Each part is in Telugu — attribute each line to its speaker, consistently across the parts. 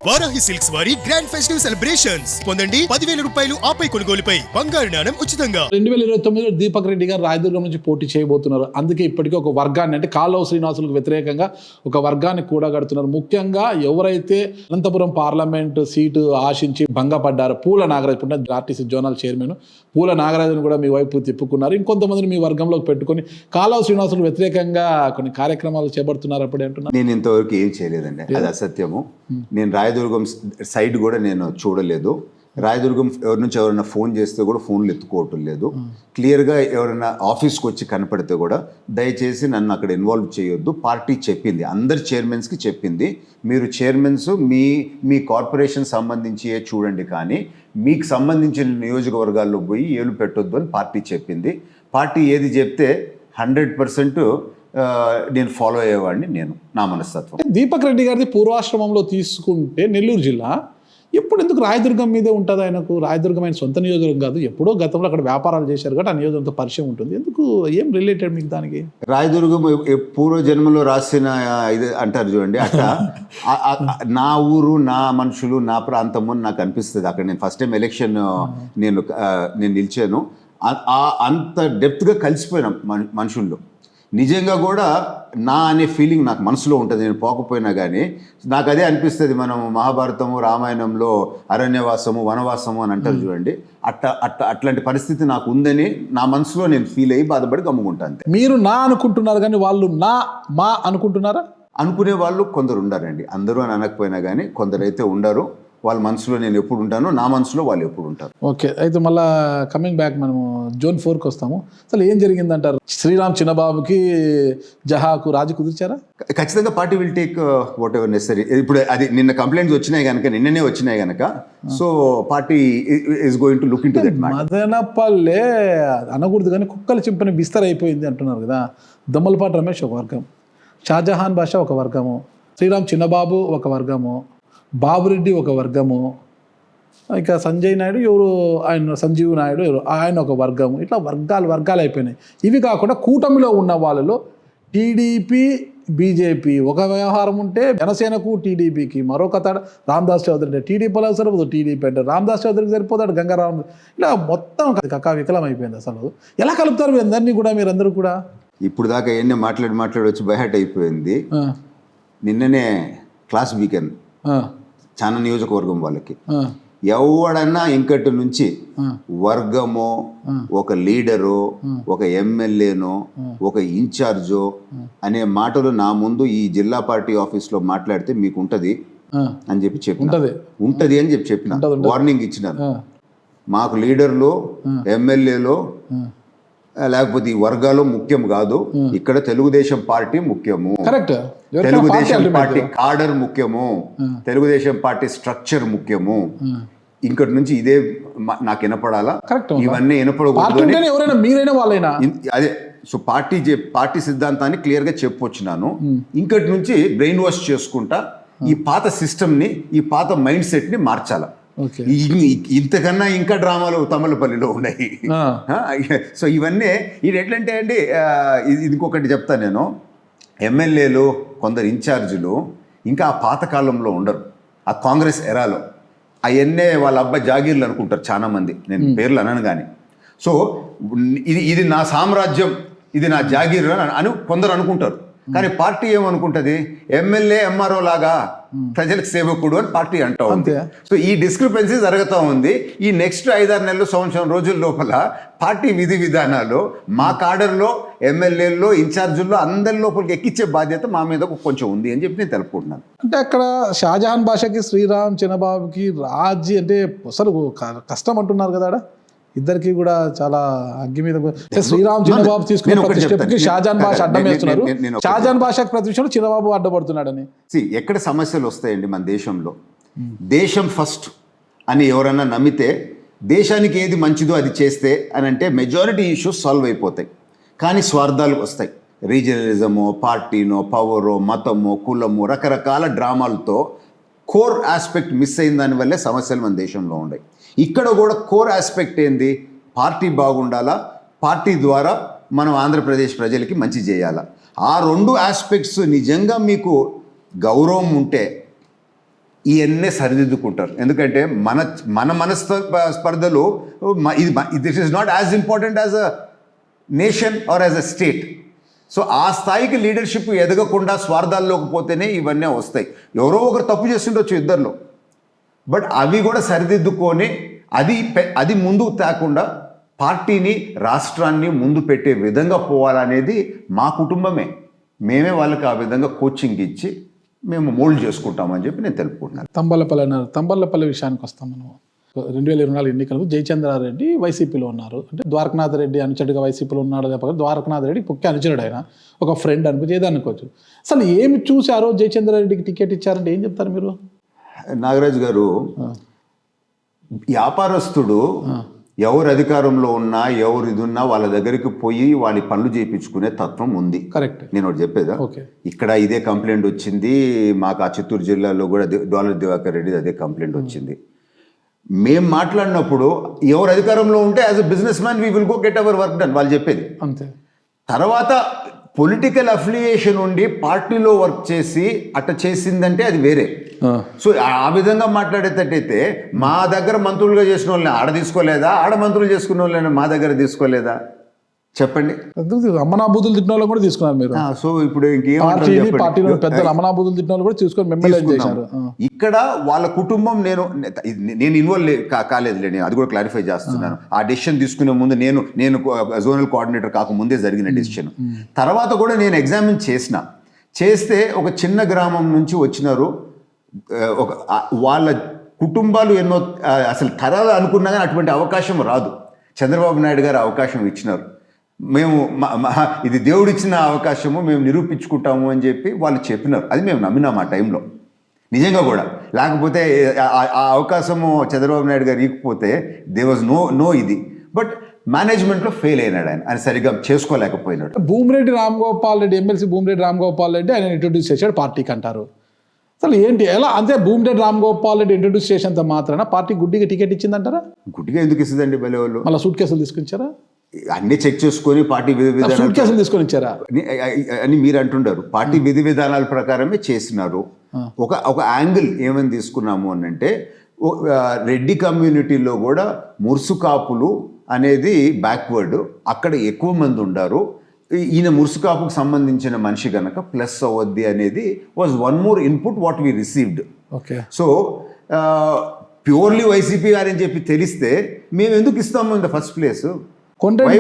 Speaker 1: వారాహి సిల్క్స్ వారి గ్రాండ్ ఫెస్టివ్ సెలబ్రేషన్స్ పొందండి 10,000 రూపాయలు ఆపై కొనుగోలుపై బంగారు నాణెం ఉచితంగా.
Speaker 2: 2029లో దీపక్ రెడ్డి గారు రాయదుర్గం నుంచి పోటీ చేయబోతున్నారు. అందుకే ఇప్పటికీ ఒక వర్గాన్ని అంటే కాలువ శ్రీనివాసులకు వ్యతిరేకంగా ఒక వర్గాన్ని కూడగడుతున్నారు. ముఖ్యంగా ఎవరైతే అనంతపురం పార్లమెంట్ సీటు ఆశించి భంగపడ్డారో పూల నాగరాజు, ఇప్పుడు ఆర్టీసీ జోనల్ చైర్మన్ పూల నాగరాజును కూడా మీ వైపు తిప్పుకున్నారు. ఇంకొంతమందిని మీ వర్గంలోకి పెట్టుకొని కాలువ శ్రీనివాసులకు వ్యతిరేకంగా కొన్ని కార్యక్రమాలు చేపడుతున్నారు. అప్పుడే అంటున్నారు.
Speaker 3: నేను ఇంతవరకు ఏం చేయలేదండి, అది అసత్యము. నేను రాయదుర్గం సైడ్ కూడా నేను చూడలేదు. రాయదుర్గం ఎవరి నుంచి ఎవరైనా ఫోన్ చేస్తే కూడా ఫోన్లు ఎత్తుకోవటం లేదు. క్లియర్గా ఎవరైనా ఆఫీస్కి వచ్చి కనపడితే కూడా దయచేసి నన్ను అక్కడ ఇన్వాల్వ్ చేయొద్దు. పార్టీ చెప్పింది, అందరి చైర్మన్స్కి చెప్పింది, మీరు చైర్మన్స్ మీ కార్పొరేషన్ సంబంధించి చూడండి, కానీ మీకు సంబంధించిన నియోజకవర్గాల్లో పోయి ఏలు పెట్టొద్దు అని పార్టీ చెప్పింది. పార్టీ ఏది చెప్తే 100% నేను ఫాలో అయ్యేవాడిని. నేను నా మనస్తత్వం.
Speaker 2: దీపక్ రెడ్డి గారిది పూర్వాశ్రమంలో తీసుకుంటే నెల్లూరు జిల్లా ఎప్పుడు ఎందుకు రాయదుర్గం మీదే ఉంటుంది? ఆయనకు రాయదుర్గం ఆయన సొంత నియోజకవర్గం కాదు, ఎప్పుడో గతంలో అక్కడ వ్యాపారాలు చేశారు కాబట్టి ఆ నియోజకవర్గంతో పరిచయం ఉంటుంది. ఎందుకు, ఏం రిలేటెడ్ మీకు దానికి?
Speaker 3: రాయదుర్గం పూర్వ జన్మలో రాసిన ఇది అంటారు చూడండి, అట్లా నా ఊరు, నా మనుషులు, నా ప్రాంతము అని నాకు అనిపిస్తుంది. అక్కడ నేను ఫస్ట్ టైం ఎలక్షన్ నేను నిలిచాను. అంత డెప్త్గా కలిసిపోయినాం మనుషుల్లో. నిజంగా కూడా నా అనే ఫీలింగ్ నాకు మనసులో ఉంటుంది. నేను పోకపోయినా కానీ నాకు అదే అనిపిస్తుంది. మనం మహాభారతము, రామాయణంలో అరణ్యవాసము, వనవాసము అని అంటారు చూడండి, అట్లాంటి పరిస్థితి నాకు ఉందని నా మనసులో నేను ఫీల్ అయ్యి బాధపడి గమ్ముకుంటాను.
Speaker 2: మీరు నా అనుకుంటున్నారు కానీ వాళ్ళు మా అనుకుంటున్నారా?
Speaker 3: అనుకునే వాళ్ళు కొందరు ఉండారండి. అందరూ అని అనకపోయినా కానీ కొందరైతే ఉండరు. వాళ్ళ మనసులో నేను ఎప్పుడు ఉంటాను, నా మనసులో వాళ్ళు ఎప్పుడు ఉంటారు.
Speaker 2: ఓకే, అయితే మళ్ళీ కమింగ్ బ్యాక్ మనము జోన్ 4కి వస్తాము. అసలు ఏం జరిగిందంటారు? శ్రీరామ్ చిన్నబాబుకి జహాకు రాజు కుదిర్చారా?
Speaker 3: ఖచ్చితంగా party will take what ever necessary. ఇప్పుడు అది నిన్న కంప్లైంట్స్ వచ్చినాయి కనుక, నిన్ననే వచ్చినాయి కనుక, so party is going to look into that matter.
Speaker 2: Madanapalle అనకూడదు కానీ కుక్కలు చింపని బిస్తర్ అయిపోయింది అంటున్నారు కదా. దమ్మలపాటి రమేష్ ఒక వర్గం, షాజహాన్ బాషా ఒక వర్గము, శ్రీరామ్ చిన్నబాబు ఒక వర్గము, బాబురెడ్డి ఒక వర్గము, ఇక సంజయ్ నాయుడు ఎవరు, ఆయన సంజీవ్ నాయుడు ఎవరు, ఆయన ఒక వర్గము. ఇట్లా వర్గాలు అయిపోయినాయి. ఇవి కాకుండా కూటమిలో ఉన్న వాళ్ళలో టీడీపీ, బీజేపీ ఒక వ్యవహారం ఉంటే, జనసేనకు టీడీపీకి మరొక తాడు, రామదాస్ చౌదరి అంటే టీడీపీలో సరిపోదు, టీడీపీ అంటే రామదాస్ చౌదరికి సరిపోతాడు, గంగారాం. ఇలా మొత్తం కక్కా వికలం అయిపోయింది. అసలు ఎలా కలుపుతారు మీరందరినీ కూడా? మీరందరూ కూడా
Speaker 3: ఇప్పుడు దాకా ఎన్ని మాట్లాడి వచ్చి బయట అయిపోయింది. నిన్ననే క్లాస్ వీకెండ్ చాలా నియోజకవర్గం వాళ్ళకి ఎవడన్నా ఇంకటి నుంచి వర్గమో, ఒక లీడరో, ఒక ఎమ్మెల్యేనో, ఒక ఇన్ఛార్జో అనే మాటలు నా ముందు ఈ జిల్లా పార్టీ ఆఫీస్లో మాట్లాడితే మీకు ఉంటది అని ఉంటది అని చెప్పిన వార్నింగ్ ఇచ్చినారు. మాకు లీడర్లో, ఎమ్మెల్యేలో లేకపోతే ఈ వర్గాలు ముఖ్యం కాదు, ఇక్కడ తెలుగుదేశం పార్టీ ముఖ్యము, తెలుగుదేశం పార్టీ కాడర్ ముఖ్యము, తెలుగుదేశం పార్టీ స్ట్రక్చర్ ముఖ్యము. ఇంకటి నుంచి ఇదే నాకు వినపడాలా, ఇవన్నీ వినపడకూడదు. అదే సో పార్టీ సిద్ధాంతాన్ని క్లియర్ గా చెప్పొచ్చినాను. ఇంకటి నుంచి బ్రెయిన్ వాష్ చేసుకుంటా ఈ పాత సిస్టమ్ ని, ఈ పాత మైండ్ సెట్ ని మార్చాలా. ఇంతకన్నా ఇంకా డ్రామాలు తమలపల్లిలో ఉన్నాయి. సో ఇవన్నీ ఇది ఎట్లంటే అండి, ఇంకొకటి చెప్తాను నేను. ఎమ్మెల్యేలు, కొందరు ఇన్ఛార్జీలు ఇంకా ఆ పాతకాలంలో ఉండరు, ఆ కాంగ్రెస్ ఎరాలో. అవన్నీ వాళ్ళ అబ్బా జాగీర్లు అనుకుంటారు చాలా మంది, నేను పేర్లు అనను కానీ. సో ఇది నా సామ్రాజ్యం, ఇది నా జాగీర్ అని కొందరు అనుకుంటారు. కానీ పార్టీ ఏమనుకుంటుంది, ఎమ్మెల్యే ఎంఆర్ఓ లాగా ప్రజలకు సేవకుడు అని పార్టీ అంటా ఉంది. సో ఈ డిస్క్రిపెన్సీ జరుగుతూ ఉంది. ఈ నెక్స్ట్ 5-6 నెలలు, సంవత్సరం రోజుల లోపల పార్టీ విధి విధానాలు మా కాడర్లో, ఎమ్మెల్యేల్లో, ఇన్ఛార్జీల్లో అందరి లోపలికి ఎక్కించే బాధ్యత మా మీద కొంచెం ఉంది అని చెప్పి నేను తెలుపుకుంటున్నాను.
Speaker 2: అంటే అక్కడ షాజహాన్ బాషాకి, శ్రీరామ్ చిన్నబాబుకి రాజీ అంటే అసలు కష్టం అంటున్నారు కదా. ఇద్దరికి కూడా చాలా అగ్గి మీద. శ్రీరామ్ చిన్నబాబు తీసుకుని షాజహాన్ బాషా అడ్డం వేస్తున్నారు. షాజహాన్ బాషాకి ప్రతి విషయంలో చిన్నబాబు అడ్డపడుతున్నాడని.
Speaker 3: ఎక్కడ సమస్యలు వస్తాయండి మన దేశంలో? దేశం ఫస్ట్ అని ఎవరన్నా నమ్మితే, దేశానికి ఏది మంచిదో అది చేస్తే అని అంటే మెజారిటీ ఇష్యూస్ సాల్వ్ అయిపోతాయి. కానీ స్వార్థాలు వస్తాయి. రీజనలిజమో, పార్టీనో, పవరో, మతమో, కులమో, రకరకాల డ్రామాలతో కోర్ ఆస్పెక్ట్ మిస్ అయిన దానివల్లే సమస్యలు మన దేశంలో ఉన్నాయి. ఇక్కడ కూడా కోర్ ఆస్పెక్ట్ ఏంది? పార్టీ బాగుండాలా, పార్టీ ద్వారా మనం ఆంధ్రప్రదేశ్ ప్రజలకి మంచి చేయాలా. ఆ 2 ఆస్పెక్ట్స్ నిజంగా మీకు గౌరవం ఉంటే ఇవన్నీ సరిదిద్దుకుంటారు. ఎందుకంటే మన మనస్పర్ధలు this is not as important as a nation or as a state. So ఆ స్థాయికి లీడర్షిప్ ఎదగకుండా స్వార్థాల్లోకి పోతేనే ఇవన్నీ వస్తాయి. ఎవరో ఒకరు తప్పు చేస్తుండొచ్చు ఇద్దరిలో, బట్ అవి కూడా సరిదిద్దుకొని అది ముందుకు తేకుండా పార్టీని రాష్ట్రాన్ని ముందు పెట్టే విధంగా పోవాలనేది మా కుటుంబమే. మేమే వాళ్ళకి ఆ విధంగా కోచింగ్ ఇచ్చి మేము మోల్డ్ చేసుకుంటామని చెప్పి నేను తెలుపుకుంటున్నాను.
Speaker 2: తంబలపల్లి అన్నారు. తంబలపల్లి విషయానికి వస్తాం మనం. 2024 ఎన్నికలకు జయచంద్రారెడ్డి వైసీపీలో ఉన్నారు. అంటే ద్వారకనాథ్ రెడ్డి అనుచరుడుగా వైసీపీలో ఉన్నాడు తప్ప ద్వారకనాథ్ రెడ్డి ముఖ్య అనుచరుడు, ఆయన ఒక ఫ్రెండ్ అనుకోవచ్చు, ఏదనుకోవచ్చు. అసలు ఏమి చూసి ఆ రోజు జయచంద్రారెడ్డికి టికెట్ ఇచ్చారంటే ఏం చెప్తారు మీరు?
Speaker 3: నాగరాజు గారు, వ్యాపారస్తుడు ఎవరు అధికారంలో ఉన్నా ఎవరు ఇది ఉన్నా వాళ్ళ దగ్గరికి పోయి వాళ్ళ పనులు చేయించుకునే తత్వం ఉంది.
Speaker 2: కరెక్ట్.
Speaker 3: నేను ఒకటి చెప్పేదా, ఇక్కడ ఇదే కంప్లైంట్ వచ్చింది మాకు. ఆ చిత్తూరు జిల్లాలో కూడా డాలర్ దివాకర్ రెడ్డి అదే కంప్లైంట్ వచ్చింది. మేము మాట్లాడినప్పుడు ఎవరు అధికారంలో ఉంటే as a business man we will go get our work done వాళ్ళు చెప్పేది
Speaker 2: అంతే.
Speaker 3: తర్వాత పొలిటికల్ అఫిలియేషన్ ఉండి పార్టీలో వర్క్ చేసి అట్ట చేసిందంటే అది వేరే. సో ఆ విధంగా మాట్లాడేటట్టయితే మా దగ్గర మంత్రులుగా చేసిన వాళ్ళని ఆడ తీసుకోలేదా, ఆడ మంత్రులు చేసుకున్న వాళ్ళని మా దగ్గర తీసుకోలేదా చెప్పండి.
Speaker 2: అమ్మనాబూతులు తిట్టిన వాళ్ళు కూడా తీసుకున్నారు మీరు.
Speaker 3: సో ఇప్పుడు
Speaker 2: పార్టీలో పెద్దలు అమ్మనాబూతులు తిట్టిన వాళ్ళు కూడా తీసుకొని
Speaker 3: ఇక్కడ వాళ్ళ కుటుంబం నేను ఇన్వాల్వ్ కాలేదులే, నేను అది కూడా క్లారిఫై చేస్తున్నాను. ఆ డెసిషన్ తీసుకునే ముందు నేను జోనల్ కోఆర్డినేటర్ కాకముందే జరిగిన డెసిషన్. తర్వాత కూడా నేను ఎగ్జామిన్ చేస్తే ఒక చిన్న గ్రామం నుంచి వచ్చినారు. వాళ్ళ కుటుంబాలు ఎన్నో అసలు తరాలు అనుకున్నా కానీ అటువంటి అవకాశం రాదు. చంద్రబాబు నాయుడు గారు అవకాశం ఇచ్చినారు. మేము ఇది దేవుడిచ్చిన అవకాశము, మేము నిరూపించుకుంటాము అని చెప్పి వాళ్ళు చెప్పినారు. అది మేము నమ్మినాం ఆ టైంలో నిజంగా కూడా. లేకపోతే ఆ అవకాశము చంద్రబాబు నాయుడు గారు ఇకపోతే దే వాజ్ నో ఇది. బట్ మేనేజ్మెంట్లో ఫెయిల్ అయినాడు ఆయన సరిగ్గా చేసుకోలేకపోయినాడు.
Speaker 2: భూమిరెడ్డి రామ్గోపాల్ రెడ్డి, ఎమ్మెల్సీ భూమిరెడ్డి రామ్గోపాల్ రెడ్డి ఆయన ఇంట్రొడ్యూస్ చేశాడు పార్టీకి అంటారు. అసలు ఏంటి ఎలా అంతే భూమిరెడ్డి రామ్గోపాల్ రెడ్డి ఇంట్రొడ్యూస్ చేసేంత మాత్రాన పార్టీ గుడ్డిగా టికెట్ ఇచ్చిందంటారా?
Speaker 3: గుడ్డిగా ఎందుకు ఇస్తుందండి భలే వాళ్ళు?
Speaker 2: మళ్ళీ సూట్ కేసులు తీసుకొచ్చారా?
Speaker 3: అన్ని చెక్ చేసుకొని పార్టీ
Speaker 2: సూట్ కేసులు తీసుకొని ఇచ్చారా
Speaker 3: అని మీరు అంటుంటారు. పార్టీ విధి విధానాల ప్రకారమే చేసినారు. ఒక యాంగిల్ ఏమని తీసుకున్నాము అని అంటే, రెడ్డి కమ్యూనిటీలో కూడా మురుసుకాపులు అనేది బ్యాక్వర్డ్, అక్కడ ఎక్కువ మంది ఉండారు. ఈయన మురుసుకాపుకు సంబంధించిన మనిషి కనుక ప్లస్ అవద్ది అనేది was one more input what we received.
Speaker 2: Okay.
Speaker 3: So purely YCP గారని చెప్పి తెలిస్తే మేము ఎందుకు ఇస్తాము in the first place?
Speaker 2: Kondreddi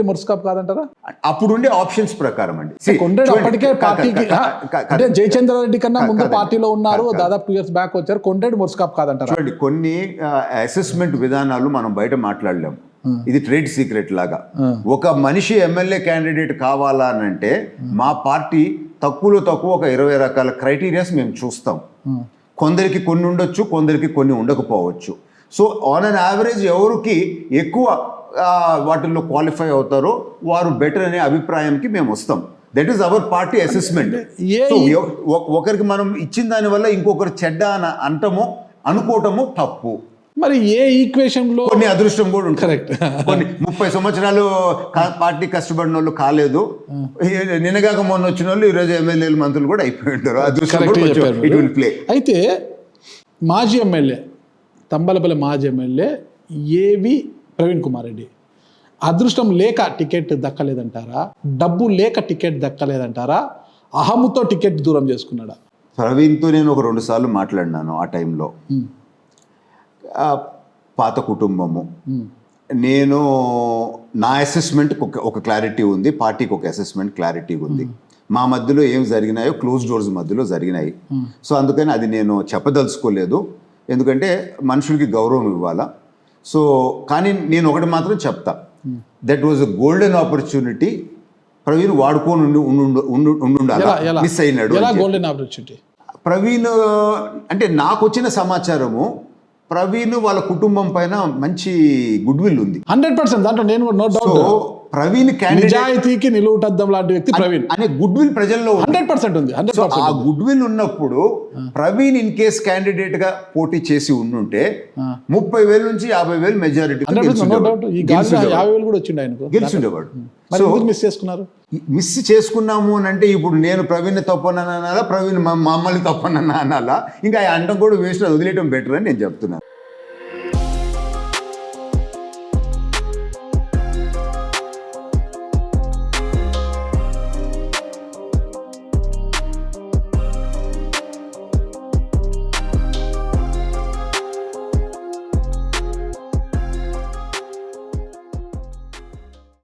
Speaker 2: మురుసుకాప్ కాదంటారా?
Speaker 3: అప్పుడుండే ఆప్షన్స్ ప్రకారం అండి.
Speaker 2: కొండ్రెడ్డి అప్పటికే పార్టీకి అంటే జయచంద్రారెడ్డి కన్నా ముందు పార్టీలో ఉన్నారు, దాదాపు 2 years బ్యాక్ వచ్చారు. కొండ్రెడ్డి మురుసుకాప్ కాదంటారా?
Speaker 3: చూడండి, కొన్ని అసెస్మెంట్ విధానాలు మనం బయట మాట్లాడలేము. ఇది ట్రేడ్ సీక్రెట్ లాగా. ఒక మనిషి ఎమ్మెల్యే క్యాండిడేట్ కావాలా అని అంటే మా పార్టీ తక్కువ ఒక 20 రకాల క్రైటీరియాస్ మేము చూస్తాం. కొందరికి కొన్ని ఉండొచ్చు, కొందరికి కొన్ని ఉండకపోవచ్చు. సో ఆన్ అన్ యావరేజ్ ఎవరికి ఎక్కువ వాటిల్లో క్వాలిఫై అవుతారో వారు బెటర్ అనే అభిప్రాయంకి మేము వస్తాం. That is our party assessment. ఒకరికి మనం ఇచ్చిన దానివల్ల ఇంకొకరు చెడ్డ అని అంటమో అనుకోవటము తప్పు.
Speaker 2: మరి ఏ ఈక్వేషన్లో
Speaker 3: కొన్ని అదృష్టం కూడా ఉంటుంది. కరెక్ట్. కొన్ని 30 సంవత్సరాలు పార్టీ కష్టపడిన వాళ్ళు కాలేదు, నిన్నగాక మొన్న వచ్చిన వాళ్ళు ఈరోజు ఎమ్మెల్యేలు మంత్రులు కూడా అయిపోయి ఉంటారు. అదృష్టం ప్లే.
Speaker 2: అయితే మాజీ ఎమ్మెల్యే తంబలపల్లి మాజీ ఎమ్మెల్యే ఏవి ప్రవీణ్ కుమార్ రెడ్డి అదృష్టం లేక టికెట్ దక్కలేదంటారా, డబ్బు లేక టికెట్ దక్కలేదంటారా, అహముతో టికెట్ దూరం చేసుకున్నాడా?
Speaker 3: ప్రవీణ్తో నేను ఒక 2 సార్లు మాట్లాడినాను ఆ టైంలో. పాత కుటుంబము, నేను నా అసెస్మెంట్ ఒక క్లారిటీ ఉంది, పార్టీకి ఒక అసెస్మెంట్ క్లారిటీ ఉంది. మా మధ్యలో ఏం జరిగినాయో క్లోజ్ డోర్స్ మధ్యలో జరిగినాయి. సో అందుకని అది నేను చెప్పదలుచుకోలేదు, ఎందుకంటే మనుషులకి గౌరవం ఇవ్వాలా. సో కానీ నేను ఒకటి మాత్రం చెప్తా, that was a golden opportunity. Praveen వాడుకొని ఉండాలి, మిస్ అయినాడు.
Speaker 2: గోల్డెన్ ఆపర్చునిటీ
Speaker 3: ప్రవీణ్ అంటే నాకు వచ్చిన సమాచారము, ప్రవీణ్ వాళ్ళ కుటుంబం పైన మంచి గుడ్ విల్ ఉంది
Speaker 2: 100%. దాంట్లో నేను నో డౌట్.
Speaker 3: ప్రవీణ్
Speaker 2: నిజాయితీకి నిలువుటద్దం లాంటి వ్యక్తి ప్రవీణ్
Speaker 3: అనే గుడ్ విల్ ప్రజల్లో
Speaker 2: 100% ఉంది.
Speaker 3: ఆ గుడ్ విల్ ఉన్నప్పుడు ప్రవీణ్ ఇన్ కేస్ క్యాండిడేట్ గా పోటీ చేసి ఉండుంటే 30,000 నుంచి 50,000 మెజారిటీ గెలిచుండేవాడు.
Speaker 2: మరి ఎందుకు మిస్ చేసుకున్నారు?
Speaker 3: మిస్ చేసుకున్నాము అని అంటే ఇప్పుడు నేను ప్రవీణ్ తప్పనన్నా అనాలా, ప్రవీణ్ మమ్మల్ని తప్పనన్నా అనాలా? ఇంకా ఆ అంటం కూడా వేస్ట్, వదిలేయటం బెటర్ అని నేను చెప్తున్నాను.